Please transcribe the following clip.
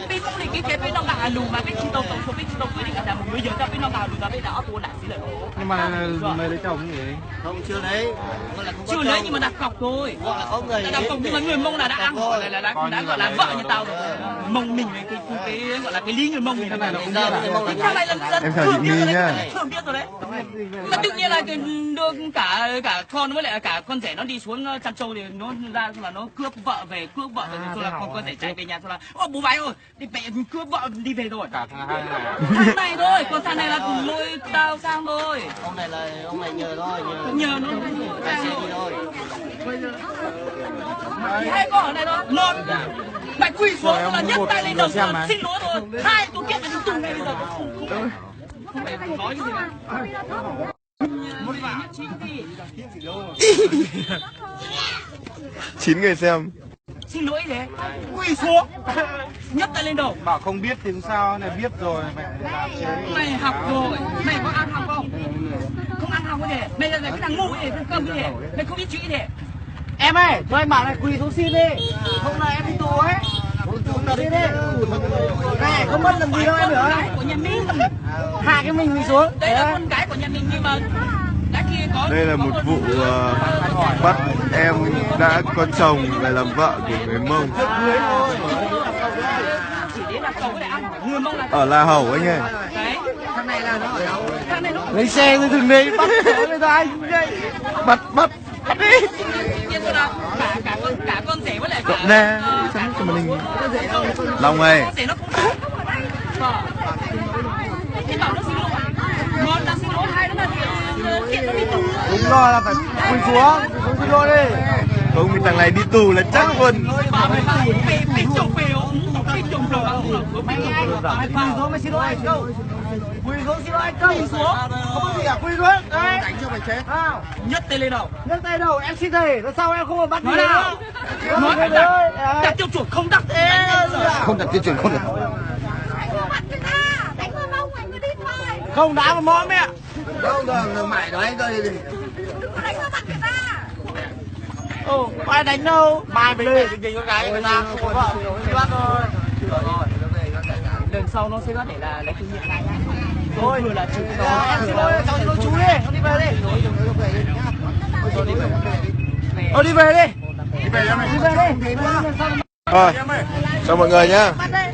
Bên không thì cái bên nó ngả lù mà bên chi tông với định là một người giờ ta bên nó ngả lù ra bên đã tua đạn xí lợi. Nhưng mà mày lấy chồng gì? Không, chưa lấy. Chưa lấy nhưng mà đặt cọc thôi. Gọi là có người đặt cọc nhưng mà người Mông là đã ăn rồi, là đã gọi là vợ nhà tao rồi. Mông mình cái gọi là cái lý người Mông Cái này là không biết à? Thằng này là Em phải Diễm My nhá. thường biết rồi đấy. Mà tự nhiên là đưa cả con với lại cả con rể nó đi xuống chăn trâu thì nó ra là nó cướp vợ về rồi là con rể chạy về nhà thôi là ô bố bái ơi đi về cướp vợ đi về rồi. Cả thằng hai Thằng này thôi, còn thằng này là lôi tao sang thôi. ông này nhờ thôi, Nhờ nó tài xế đi thôi. hai con ở đây thôi. Một mày quỳ xuống là nhấc tay lên đầu xin lỗi thôi. Hai tôi kết là từng ngày bây giờ không phải nói cái gì cả. Một vả chín đi. 9 người xem. Xin lỗi thế. Quỳ xuống. Nhấc tay lên đầu. bảo không biết thì sao này, biết rồi mẹ làm chế. Mày học rồi, mày có ăn học không? Không ăn học cái gì? Mày là cái thằng ngu cái gì? Cơm cái gì? Mày không biết chữ gì? Em ơi, cho anh bảo này quỳ xuống xin đi. Không là em đi tù ấy. Xin đi. Này, không mất làm gì đâu em nữa. Con gái của nhà mình. Hạ cái mình xuống. Đây là con gái của nhà mình nhưng mà đã kia có. Đây là một vụ bắt em đã có chồng về làm vợ của người Mông ở La Hầu anh ơi. Thằng này là nó thằng này nó Lấy xe rồi đừng đi, bắt bây giờ anh Bắt đi. cả con rể với lại Cộng nè, chấm cho màn hình. Long ơi. con rể nó không thì bảo nó xin lỗi. Một là xin lỗi, hai nữa là kiện nó đi tù. đúng rồi là phải quỳ xuống xin lỗi đi. Không thì thằng này đi tù là chắc luôn. Bảo mày bảo bị chồng bèo, bị chồng bèo. Mày nghe anh, quỳ xuống mày xin lỗi anh câu. Quỳ xuống xin lỗi anh câu. Quỳ xuống. Không có gì cả, quỳ xuống. Đấy. Đánh cho mày chết. Nhấc tay lên đầu. Nhấc tay đầu, em xin thầy, lần sau em không có bắt Nói gì nào. nữa. Nói phải đặt tiêu chuẩn không đặt. Không đặt tiêu chuẩn không được. Không đá vào mõm mẹ. Đâu rồi mày nói tôi đi. Ồ, ai đánh đâu. Mai mình đi tình con gái người ta không có vợ thì bắt thôi. Lần sau nó sẽ có thể là lấy kinh nghiệm lại nhá. Thôi Vừa là chú em xin lỗi, cháu xin lỗi chú đi, con đi về đi. Đi về đi. Đi về em này. Đi về đi. Thôi, chào mọi người nhá. Bắt đây.